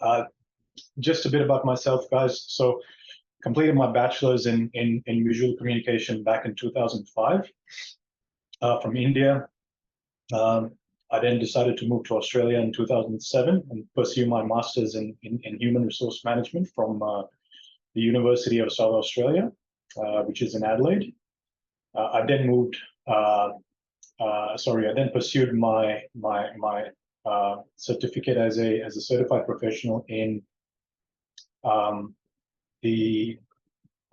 Uh, just a bit about myself, guys. So, completed my bachelor's in visual communication back in 2005 from India. Um, I then decided to move to Australia in 2007 and pursue my master's in human resource management from the University of South Australia, which is in Adelaide. I then moved. I then pursued my certificate as a certified professional in um, the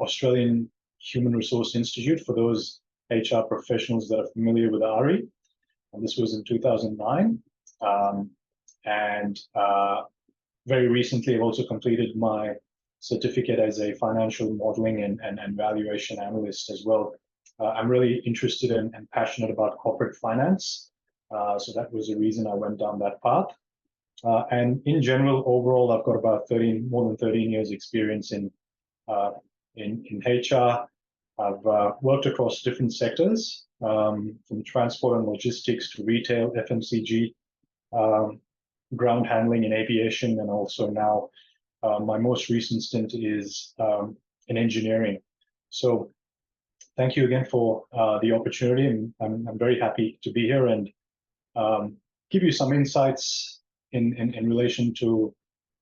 Australian Human Resource Institute for those HR professionals that are familiar with ARI. And this was in 2009. And very recently, I've also completed my certificate as a financial modeling and valuation analyst as well. I'm really interested in and passionate about corporate finance. So that was the reason I went down that path. And in general, overall, I've got about more than 13 years experience in HR. I've worked across different sectors, from transport and logistics to retail, FMCG, ground handling in aviation, and also now my most recent stint is in engineering. So thank you again for the opportunity, and I'm very happy to be here and give you some insights in relation to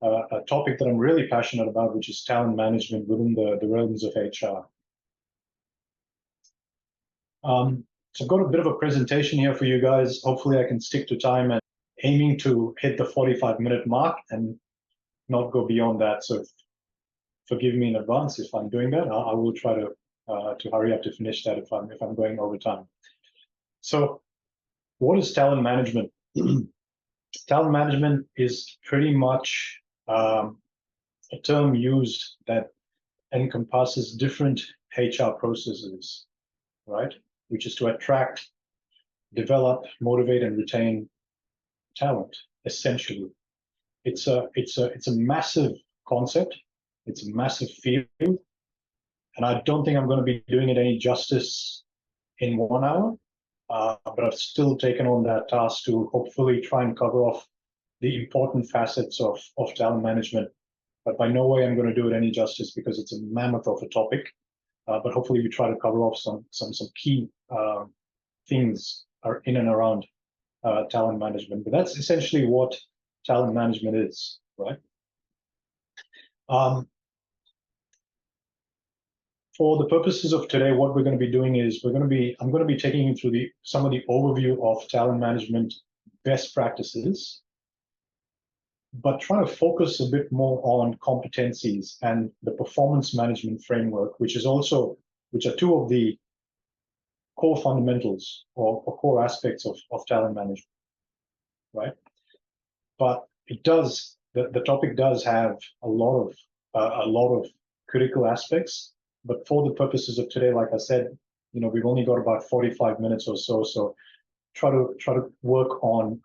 a topic that I'm really passionate about, which is talent management within the realms of HR. So I've got a bit of a presentation here for you guys. Hopefully I can stick to time and aiming to hit the 45-minute mark and not go beyond that. So forgive me in advance if I'm doing that. I will try to hurry up to finish that if I'm going over time. So what is talent management? Talent management is pretty much a term used that encompasses different HR processes, right? Which is to attract, develop, motivate, and retain talent. Essentially, it's a massive concept. It's a massive field, and I don't think I'm going to be doing it any justice in 1 hour. But I've still taken on that task to hopefully try and cover off the important facets of talent management. But by no way I'm going to do it any justice because it's a mammoth of a topic. But hopefully we try to cover off some key things are in and around talent management. But that's essentially what talent management is, right? For the purposes of today, what we're going to be doing is I'm going to be taking you through some of the overview of talent management best practices, but trying to focus a bit more on competencies and the performance management framework, which are two of the core fundamentals or core aspects of talent management, right? But the topic does have a lot of critical aspects. But for the purposes of today, like I said, we've only got about 45 minutes or so. So try to work on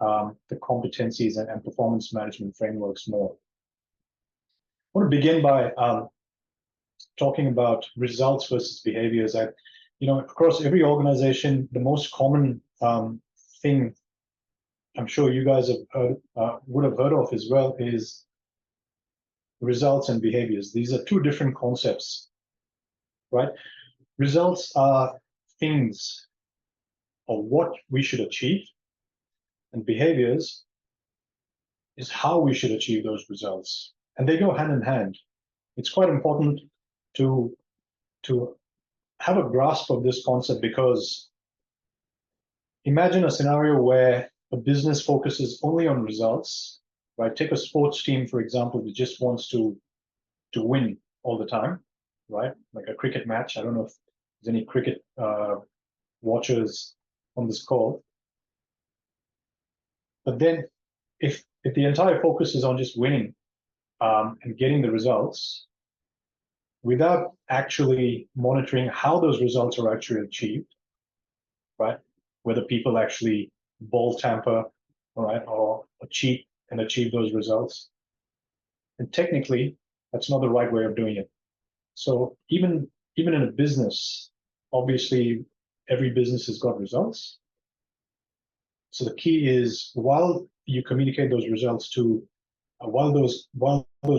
the competencies and performance management frameworks more. I want to begin by talking about results versus behaviors. Across every organization, the most common thing I'm sure you guys would have heard of as well is results and behaviors. These are two different concepts, right? Results are things or what we should achieve, and behaviors is how we should achieve those results. And they go hand in hand. It's quite important to have a grasp of this concept, because imagine a scenario where a business focuses only on results, right? Take a sports team, for example, that just wants to win all the time, right? Like a cricket match. I don't know if there's any cricket watchers on this call. But then if the entire focus is on just winning and getting the results, without actually monitoring how those results are actually achieved, right? Whether people actually ball tamper, all right, or cheat and achieve those results. And technically, that's not the right way of doing it. So even in a business, obviously, every business has got results. So the key is, while you communicate those results to while those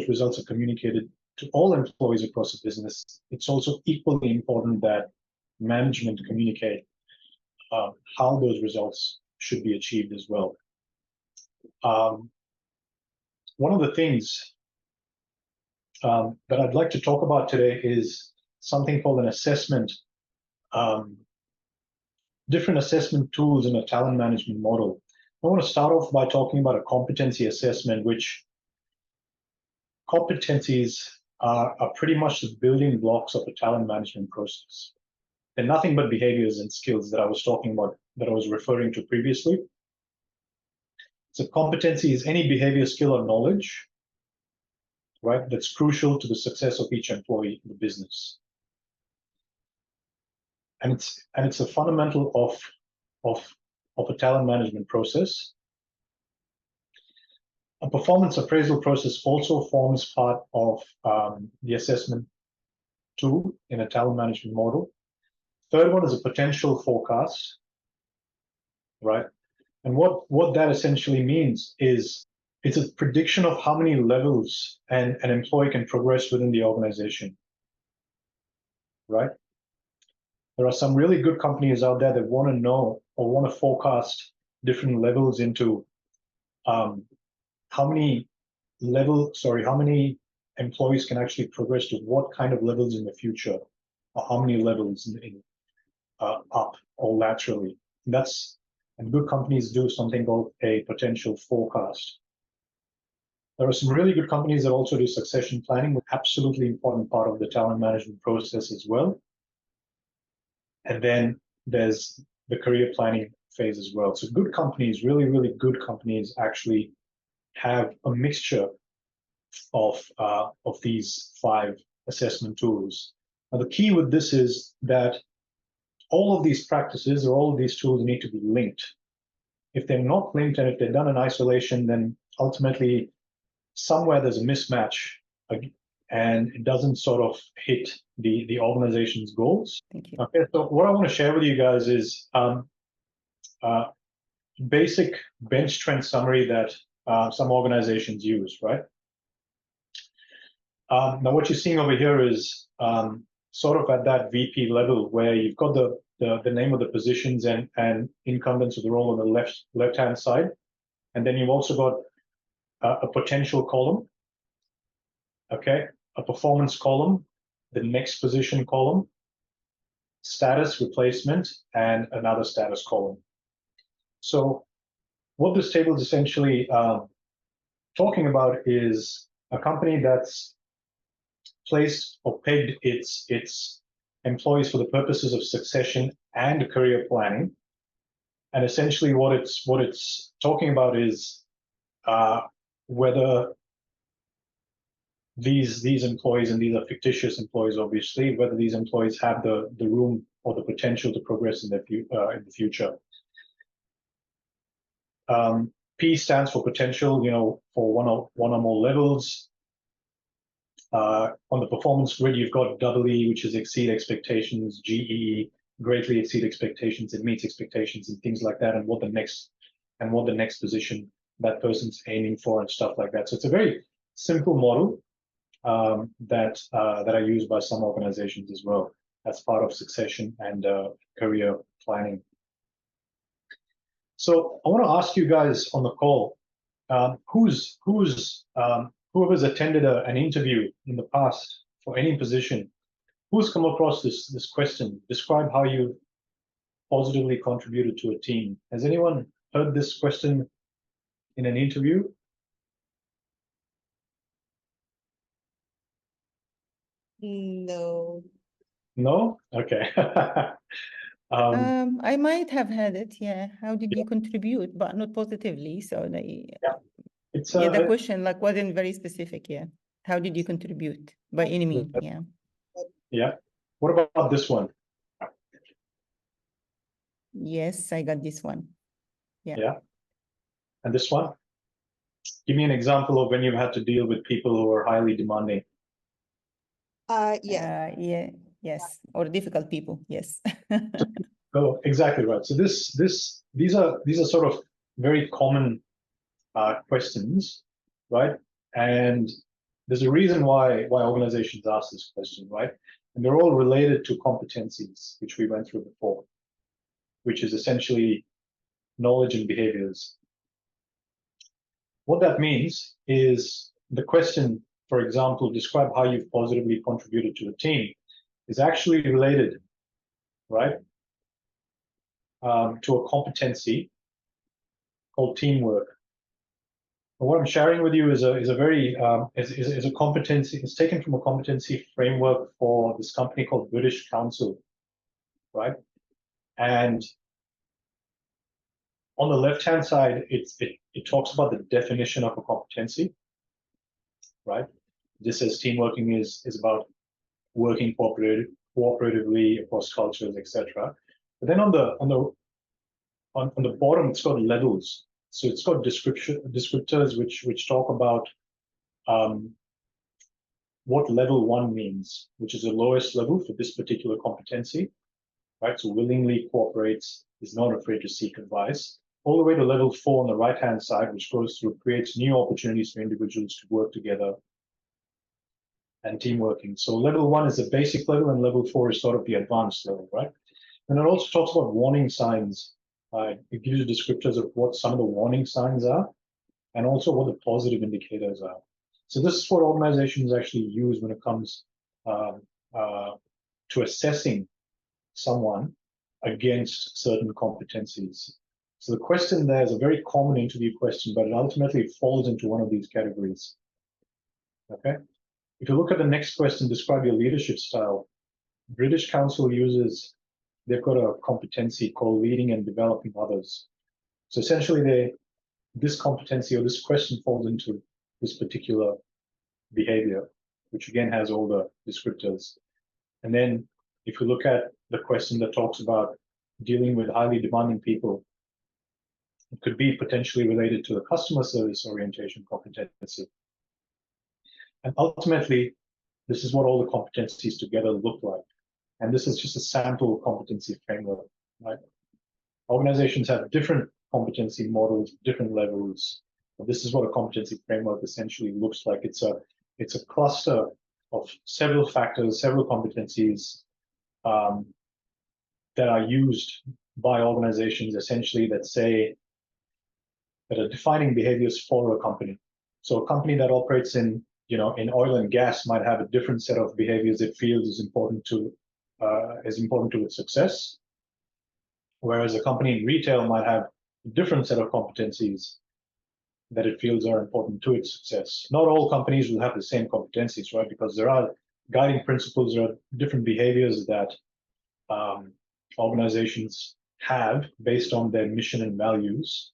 results are communicated to all employees across the business, it's also equally important that management communicate how those results should be achieved as well. One of the things that I'd like to talk about today is something called an assessment, different assessment tools in a talent management model. I want to start off by talking about a competency assessment, which competencies are pretty much the building blocks of a talent management process. They're nothing but behaviors and skills that I was talking about, that I was referring to previously. So competency is any behavior, skill, or knowledge, right, that's crucial to the success of each employee in the business. And it's a fundamental of a talent management process. A performance appraisal process also forms part of the assessment tool in a talent management model. Third one is a potential forecast, right? And what that essentially means is it's a prediction of how many levels an employee can progress within the organization, right? There are some really good companies out there that want to know or want to forecast different levels into how many employees can actually progress to what kind of levels in the future, or how many levels up or laterally. And good companies do something called a potential forecast. There are some really good companies that also do succession planning, which is an absolutely important part of the talent management process as well. And then there's the career planning phase as well. So good companies, really, really good companies, actually have a mixture of these 5 assessment tools. Now, the key with this is that all of these practices or all of these tools need to be linked. If they're not linked and if they're done in isolation, then ultimately somewhere there's a mismatch and it doesn't sort of hit the organization's goals. Thank you. Okay, so what I want to share with you guys is basic bench strength summary that some organizations use, right? Now, what you're seeing over here is sort of at that VP level where you've got the name of the positions and incumbents of the role on the left-hand side. And then you've also got a potential column, okay? A performance column, the next position column, status replacement, and another status column. So what this table is essentially talking about is a company that's placed or pegged its employees for the purposes of succession and career planning. And essentially what it's talking about is whether these employees, and these are fictitious employees obviously, whether these employees have the room or the potential to progress in the future. P stands for potential, for one or more levels. On the performance grid, you've got EE, which is exceed expectations, GEE, greatly exceed expectations, it meets expectations, and things like that, and what the next position that person's aiming for and stuff like that. So it's a very simple model that are used by some organizations as well as part of succession and career planning. So I want to ask you guys on the call, whoever's attended an interview in the past for any position, who's come across this question? Describe how you positively contributed to a team. Has anyone heard this question in an interview? No. No? Okay. I might have had it, yeah. How did you contribute, but not positively? So It's the question wasn't very specific, yeah. How did you contribute by any means? Yeah. Yeah. What about this one? Yes, I got this one. Yeah. And this one? Give me an example of when you've had to deal with people who are highly demanding. Yes. Or difficult people, yes. Oh, exactly right. So these are sort of very common questions, right? And there's a reason why organizations ask this question, right? And they're all related to competencies, which we went through before, which is essentially knowledge and behaviors. What that means is the question, for example, describe how you've positively contributed to the team, is actually related, right, to a competency called teamwork. And what I'm sharing with you is a very is a competency. It's taken from a competency framework for this company called British Council, right? And on the left-hand side, it talks about the definition of a competency, right? This says teamworking is about working cooperatively across cultures, etc. But then on the bottom, it's got levels. So it's got descriptors which talk about what level 1 means, which is the lowest level for this particular competency, right? So willingly cooperates, is not afraid to seek advice, all the way to level 4 on the right-hand side, which goes through, creates new opportunities for individuals to work together and team working. So level 1 is the basic level, and level 4 is sort of the advanced level, right? And it also talks about warning signs. It gives you descriptors of what some of the warning signs are, and also what the positive indicators are. So this is what organizations actually use when it comes to assessing someone against certain competencies. So the question there is a very common interview question, but it ultimately falls into one of these categories. Okay. If you look at the next question, describe your leadership style. British Council uses, they've got a competency called leading and developing others. So essentially this competency or this question falls into this particular behavior, which again has all the descriptors. And then if you look at the question that talks about dealing with highly demanding people, it could be potentially related to the customer service orientation competency. And ultimately, this is what all the competencies together look like. And this is just a sample competency framework, right? Organizations have different competency models, different levels. But this is what a competency framework essentially looks like. It's a cluster of several factors, several competencies that are used by organizations essentially that say that are defining behaviors for a company. So a company that operates in oil and gas might have a different set of behaviors it feels is important to its success, whereas a company in retail might have a different set of competencies that it feels are important to its success. Not all companies will have the same competencies, right? Because there are guiding principles, there are different behaviors that organizations have based on their mission and values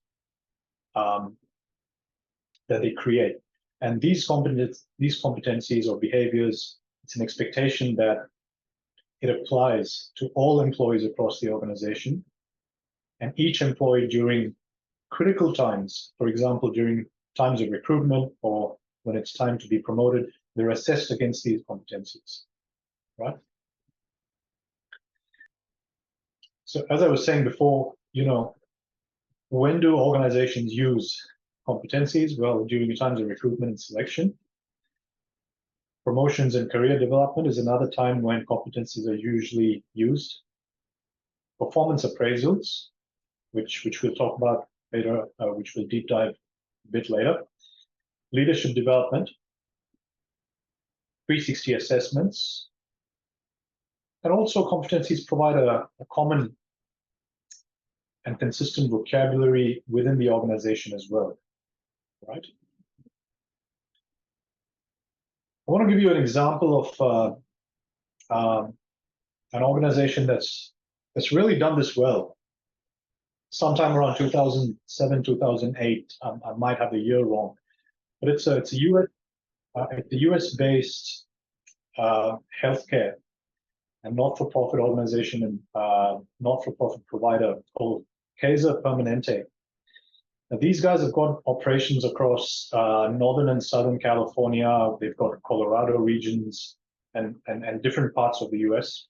that they create. And these competencies or behaviors, it's an expectation that it applies to all employees across the organization, and each employee during critical times, for example, during times of recruitment or when it's time to be promoted, they're assessed against these competencies, right? So as I was saying before, when do organizations use competencies? Well, during times of recruitment and selection. Promotions and career development is another time when competencies are usually used. Performance appraisals, which we'll talk about later, which we'll deep dive a bit later. Leadership development, 360 assessments, and also competencies provide a common and consistent vocabulary within the organization as well, right? I want to give you an example of an organization that's really done this well. Sometime around 2007, 2008, I might have the year wrong, but it's a US-based healthcare and not-for-profit organization and not-for-profit provider called Kaiser Permanente. Now, these guys have got operations across northern and southern California. They've got Colorado regions and different parts of the US.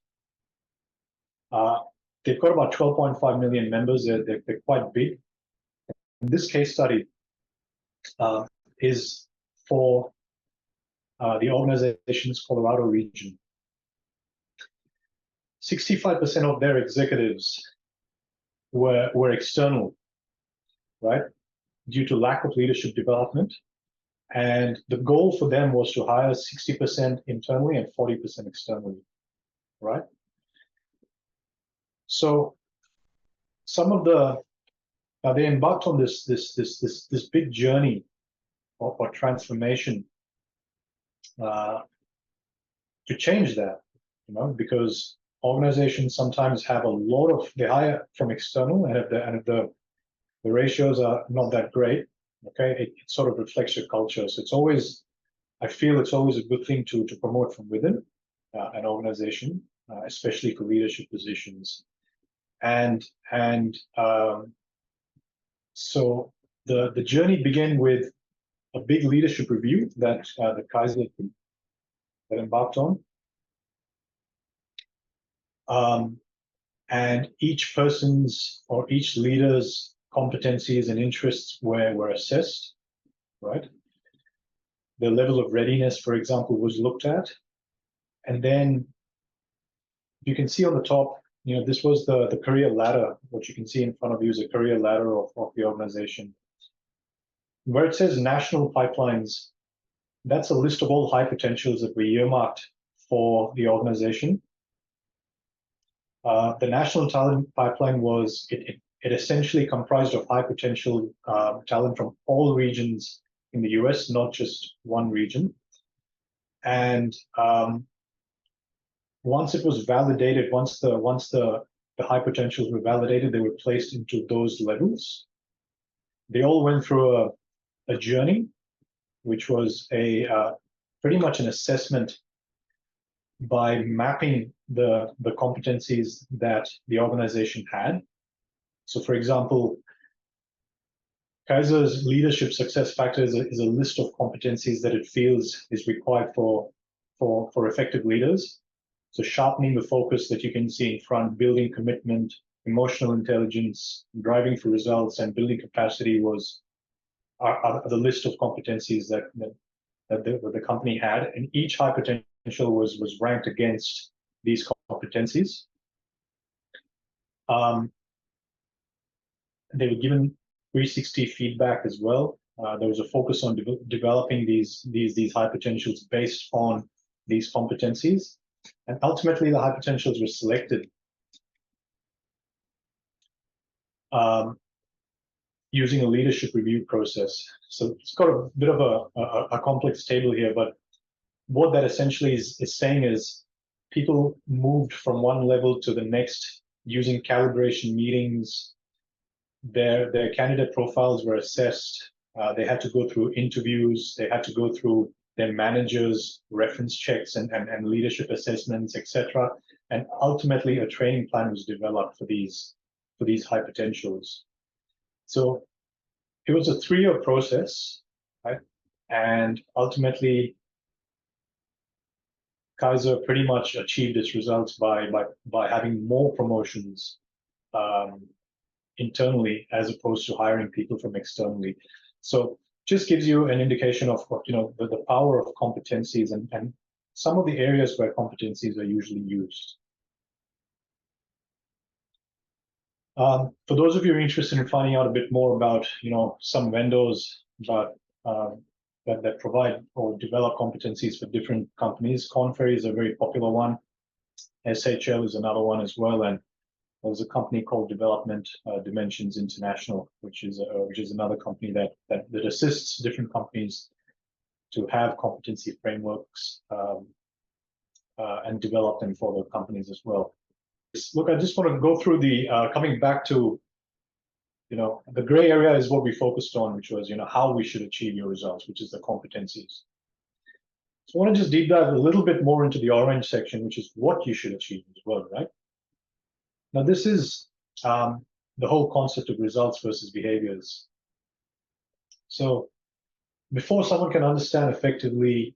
They've got about 12.5 million members. They're quite big. And this case study is for the organization's Colorado region. 65% of their executives were external, right, due to lack of leadership development. And the goal for them was to hire 60% internally and 40% externally, right? So some of they embarked on this big journey or transformation to change that, because organizations sometimes have a lot of, they hire from external, and if the ratios are not that great, okay, it sort of reflects your culture. So it's always, I feel it's always a good thing to promote from within an organization, especially for leadership positions. And so the journey began with a big leadership review that the Kaiser that embarked on. And each person's or each leader's competencies and interests were assessed, right? The level of readiness, for example, was looked at. And then you can see on the top, this was the career ladder. What you can see in front of you is a career ladder of the organization. Where it says national pipelines, that's a list of all high potentials that were earmarked for the organization. The national talent pipeline was, it essentially comprised of high potential talent from all regions in the US, not just one region. And once it was validated, once the high potentials were validated, they were placed into those levels. They all went through a journey, which was pretty much an assessment by mapping the competencies that the organization had. So, for example, Kaiser's leadership success factor is a list of competencies that it feels is required for effective leaders. So sharpening the focus that you can see in front, building commitment, emotional intelligence, driving for results, and building capacity are the list of competencies that the company had, and each high potential was ranked against these competencies. They were given 360 feedback as well. There was a focus on developing these high potentials based on these competencies, and ultimately the high potentials were selected using a leadership review process. So it's got a bit of a complex table here, but what that essentially is saying is people moved from one level to the next using calibration meetings. Their candidate profiles were assessed. They had to go through interviews. They had to go through their managers' reference checks and leadership assessments, etc. And ultimately, a training plan was developed for these high potentials. So it was a 3-year process, right? And ultimately, Kaiser pretty much achieved its results by having more promotions internally as opposed to hiring people from externally. So just gives you an indication of the power of competencies and some of the areas where competencies are usually used. For those of you interested in finding out a bit more about some vendors that provide or develop competencies for different companies, Korn Ferry is a very popular one. SHL is another one as well, and there's a company called Development Dimensions International, which is another company that assists different companies to have competency frameworks and develop them for their companies as well. Look, I just want to go through coming back to, the gray area is what we focused on, which was, how we should achieve your results, which is the competencies. So I want to just deep dive a little bit more into the orange section, which is what you should achieve as well, right? Now, this is the whole concept of results versus behaviors. So before someone can understand effectively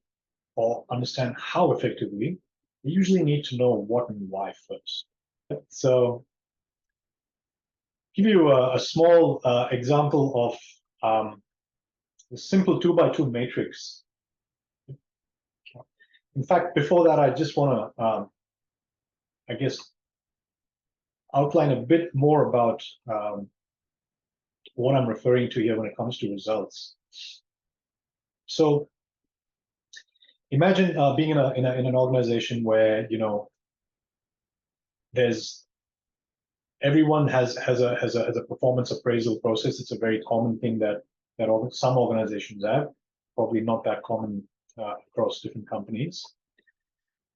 or understand how effectively, you usually need to know what and why first. So give you a small example of a simple 2x2 matrix. In fact, before that, I just want to, I guess, outline a bit more about what I'm referring to here when it comes to results. So imagine being in an organization where, you know, there's everyone has a performance appraisal process. It's a very common thing that some organizations have, probably not that common across different companies.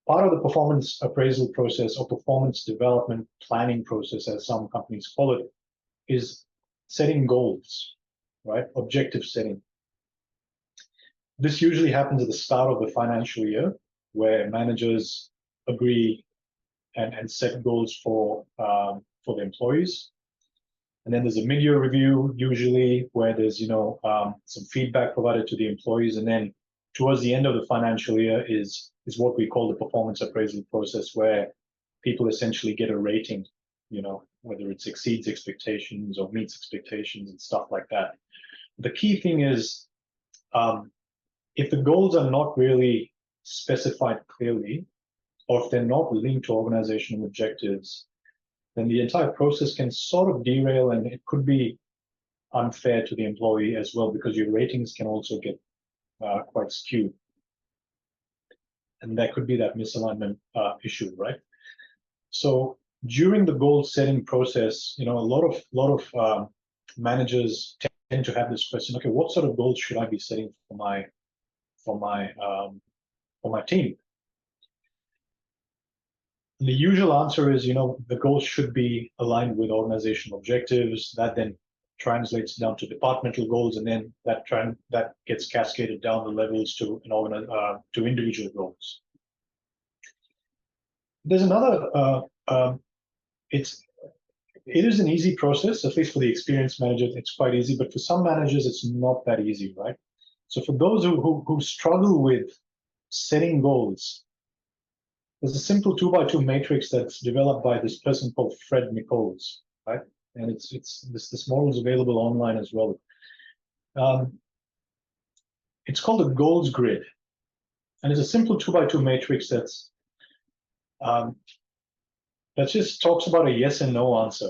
Part of the performance appraisal process or performance development planning process, as some companies call it, is setting goals, right? Objective setting. This usually happens at the start of the financial year, where managers agree and set goals for the employees. And then there's a mid-year review, usually, where there's, you know, some feedback provided to the employees. And then towards the end of the financial year is what we call the performance appraisal process, where people essentially get a rating, you know, whether it exceeds expectations or meets expectations and stuff like that. The key thing is, if the goals are not really specified clearly, or if they're not linked to organizational objectives, then the entire process can sort of derail, and it could be unfair to the employee as well, because your ratings can also get quite skewed. And that could be that misalignment issue, right? So during the goal setting process, you know, a lot of managers tend to have this question: okay, what sort of goals should I be setting for my team? And the usual answer is, you know, the goals should be aligned with organizational objectives. That then translates down to departmental goals, and then that gets cascaded down the levels to to individual goals. There's another. It is an easy process, at least for the experienced manager. It's quite easy, but for some managers, it's not that easy, right? So for those who struggle with setting goals, there's a simple 2x2 matrix that's developed by this person called Fred Nichols, right? And this model is available online as well. It's called a goals grid, and it's a simple 2x2 matrix that just talks about a yes and no answer,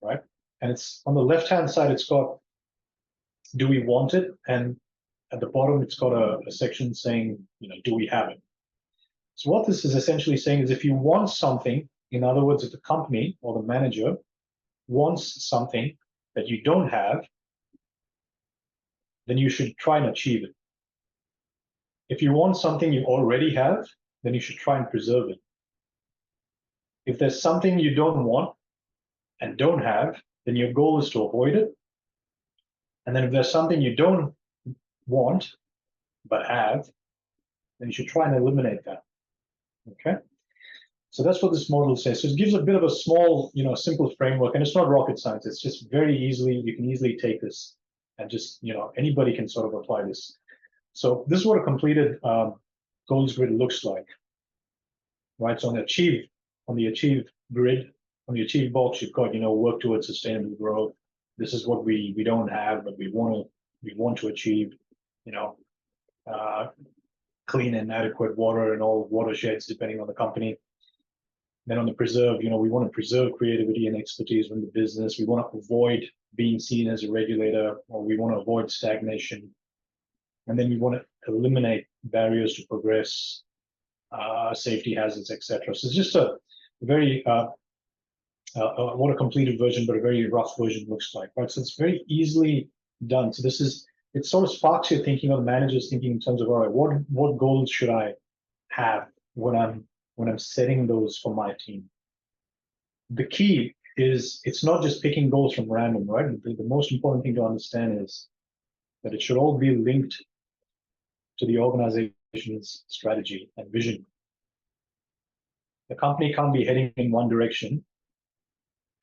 right? And it's on the left-hand side, it's got, do we want it? And at the bottom, it's got a section saying, you know, do we have it? So what this is essentially saying is, if you want something, in other words, if the company or the manager wants something that you don't have, then you should try and achieve it. If you want something you already have, then you should try and preserve it. If there's something you don't want and don't have, then your goal is to avoid it. And then if there's something you don't want but have, then you should try and eliminate that. Okay? So that's what this model says. So it gives a bit of a small, you know, simple framework, and it's not rocket science. It's just very easily, you can easily take this and just, you know, anybody can sort of apply this. So this is what a completed goals grid looks like, right? So on the achieve grid, on the achieve box, you've got, you know, work towards sustainable growth. This is what we don't have, but we want to achieve, you know, clean and adequate water in all watersheds, depending on the company. Then on the preserve, you know, we want to preserve creativity and expertise from the business. We want to avoid being seen as a regulator, or we want to avoid stagnation. And then we want to eliminate barriers to progress, safety hazards, etc. So it's just a very, what a completed version, but a very rough version looks like, right? So it's very easily done. So this is, it sort of sparks your thinking, or the manager's thinking in terms of, all right, what goals should I have when I'm setting those for my team? The key is, it's not just picking goals from random, right? The most important thing to understand is that it should all be linked to the organization's strategy and vision. The company can't be heading in one direction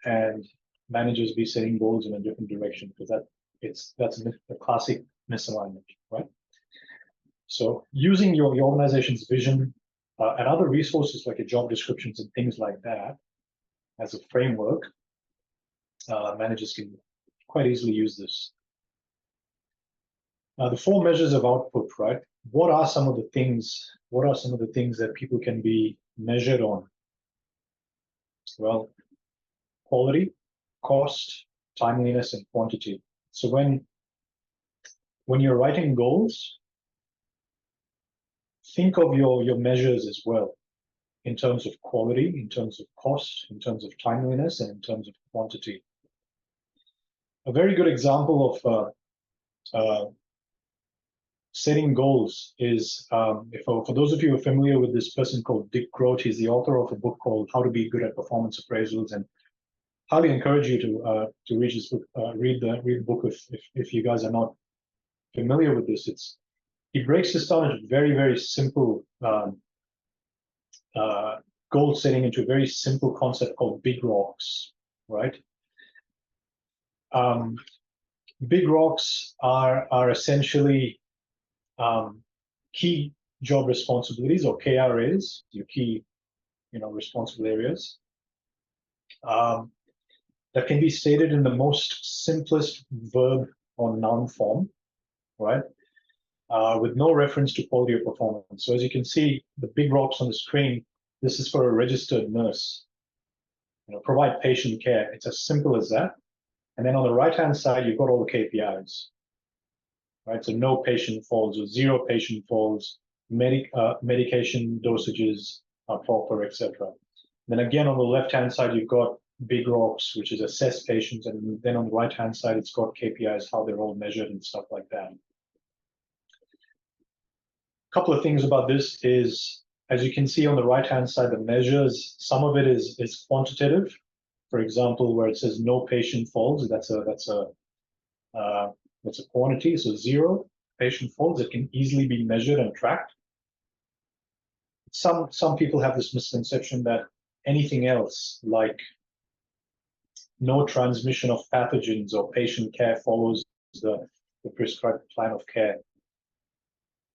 and managers be setting goals in a different direction, because that's a classic misalignment, right? So using your organization's vision and other resources like your job descriptions and things like that as a framework, managers can quite easily use this. The four measures of output, right? What are some of the things? What are some of the things that people can be measured on? Well, quality, cost, timeliness, and quantity. So when you're writing goals, think of your measures as well, in terms of quality, in terms of cost, in terms of timeliness, and in terms of quantity. A very good example of setting goals is, for those of you who are familiar with this person called Dick Grote, he's the author of a book called How to Be Good at Performance Appraisals, and highly encourage you to read his book, read the book if you guys are not familiar with this. He breaks this down into very simple goal setting into a very simple concept called big rocks, right? Big rocks are essentially key job responsibilities, or KRAs, your key, responsible areas, that can be stated in the most simplest verb or noun form, right? With no reference to quality or performance. So as you can see, the big rocks on the screen, this is for a registered nurse. Provide patient care. It's as simple as that. And then on the right-hand side, you've got all the KPIs, right? So no patient falls or 0 patient falls, medication dosages are proper, etc. Then again, on the left-hand side, you've got big rocks, which is assess patients. And then on the right-hand side, it's got KPIs, how they're all measured and stuff like that. Couple of things about this is, as you can see on the right-hand side, the measures, some of it is quantitative. For example, where it says no patient falls, that's a quantity, so 0 patient falls. It can easily be measured and tracked. Some people have this misconception that anything else, like no transmission of pathogens or patient care follows the prescribed plan of care,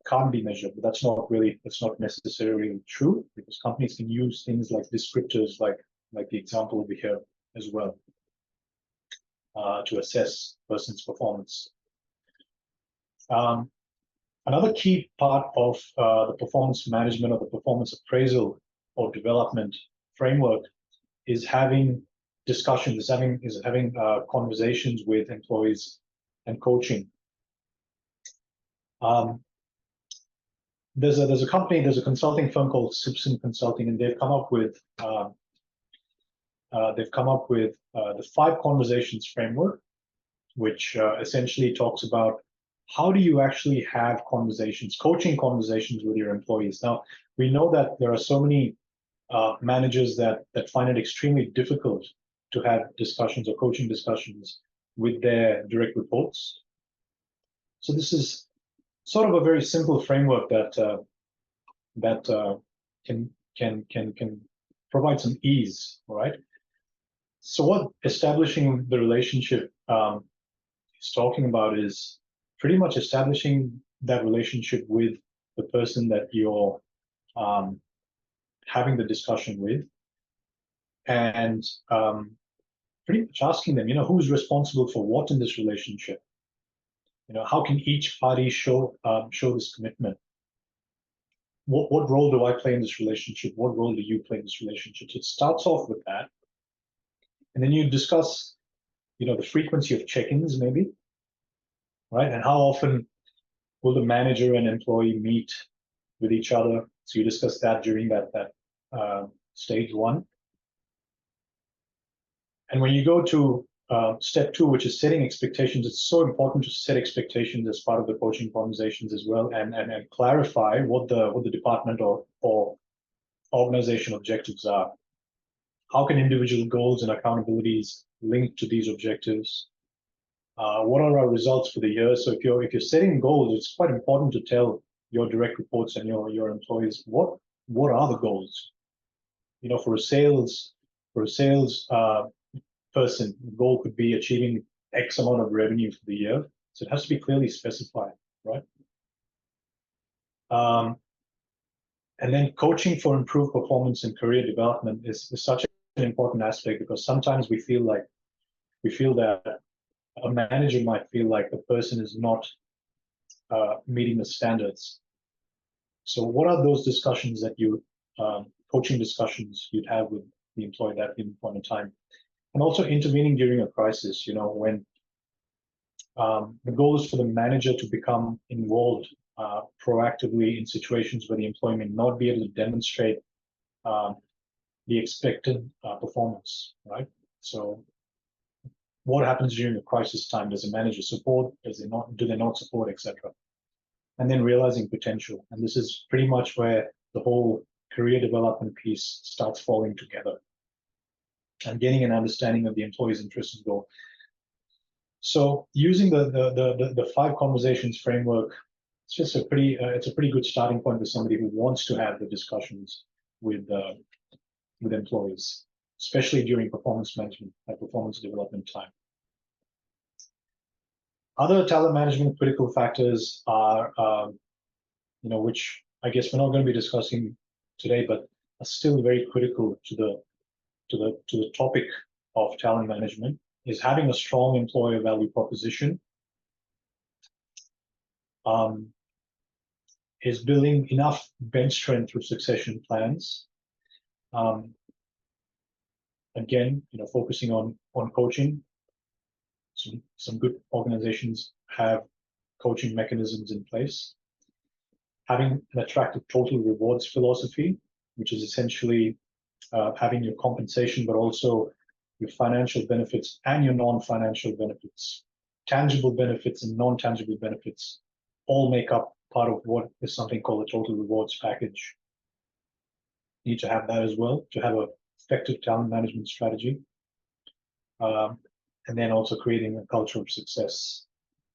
can't be measured, but that's not necessarily true, because companies can use things like descriptors, like the example over here as well, to assess person's performance. Another key part of the performance management or the performance appraisal or development framework is having discussions, is having conversations with employees and coaching. There's a company, there's a consulting firm called Simpson Consulting, and they've come up with the 5 conversations framework, which essentially talks about how do you actually have conversations, coaching conversations with your employees. Now, we know that there are so many managers that find it extremely difficult to have discussions or coaching discussions with their direct reports. So this is sort of a very simple framework that can provide some ease, right? So what establishing the relationship is talking about is pretty much establishing that relationship with the person that you're having the discussion with, and pretty much asking them, who's responsible for what in this relationship? How can each party show this commitment? What role do I play in this relationship? What role do you play in this relationship? So it starts off with that, and then you discuss, the frequency of check-ins, maybe, right? And how often will the manager and employee meet with each other? So you discuss that during that stage 1. And when you go to step 2, which is setting expectations, it's so important to set expectations as part of the coaching conversations as well, and clarify what the department or organization objectives are. How can individual goals and accountabilities link to these objectives? What are our results for the year? So if you're setting goals, it's quite important to tell your direct reports and your employees what are the goals. For a sales person, the goal could be achieving X amount of revenue for the year. So it has to be clearly specified, right? And then coaching for improved performance and career development is such an important aspect, because sometimes we feel that a manager might feel like the person is not meeting the standards. So what are those discussions that you, coaching discussions you'd have with the employee at that given point in time? And also intervening during a crisis, when the goal is for the manager to become involved proactively in situations where the employee may not be able to demonstrate the expected performance, right? So what happens during a crisis time? Does the manager support? Do they not support, etc.? And then realizing potential. And this is pretty much where the whole career development piece starts falling together and getting an understanding of the employee's interests and goal. So using the 5 conversations framework, it's just a pretty good starting point for somebody who wants to have the discussions with employees, especially during performance management and performance development time. Other talent management critical factors are, which I guess we're not going to be discussing today, but are still very critical to the topic of talent management, is having a strong employer value proposition, is building enough bench strength through succession plans. Again, focusing on coaching. Some good organizations have coaching mechanisms in place. Having an attractive total rewards philosophy, which is essentially having your compensation, but also your financial benefits and your non-financial benefits. Tangible benefits and non-tangible benefits all make up part of what is something called a total rewards package. You need to have that as well to have an effective talent management strategy. And then also creating a culture of success.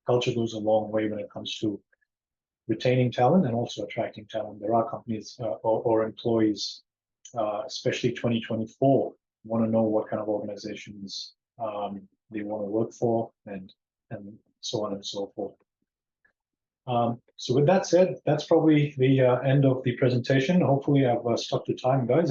Culture goes a long way when it comes to retaining talent and also attracting talent. There are companies or employees, especially 2024, want to know what kind of organizations they want to work for, and so on and so forth. So with that said, that's probably the end of the presentation. Hopefully I've stuck to time, guys.